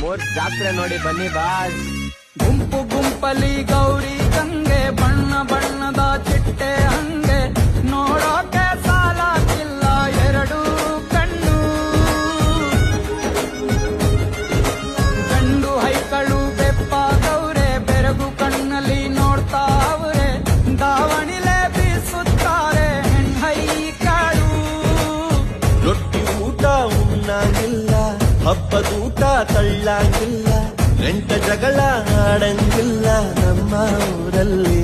ಮೂರ್ ಜಾತ್ರೆ ನೋಡಿ ಬನ್ನಿ ಬಾಸ್. ಗುಂಪು ಗುಂಪಲಿ ಗೌರಿ ಗಂಗೆ, ಬಣ್ಣ ಬಣ್ಣದ ಚಿಟ್ಟೆ ಹಂಗೆ, ನೋಡೋಕೆ ಸಾಲಾಗಿಲ್ಲ ಎರಡು ಕಣ್ಣು. ಗಂಡು ಹೈಕಳು ಬೆಪ್ಪಾಗವ್ರೆ, ಬೆರಗು ಕಣ್ಣಲ್ಲಿ ನೋಡ್ತಾ ಅವ್ರೆ, ದಾವಣಿಲೆ ಬೀಸುತ್ತಾರೆ ಹೆಣ್ಹೈಕಳು. ರೊಟ್ಟಿ ಊಟ ಉಣ್ಣಂಗಿಲ್ಲ, ಹಬ್ಬದೂಟ ತಳ್ಳಂಗಿಲ್ಲ, ಗಂಟ ಜಗಳ ಆಡಂಗಿಲ್ಲ ನಮ್ಮ ಊರಲ್ಲಿ.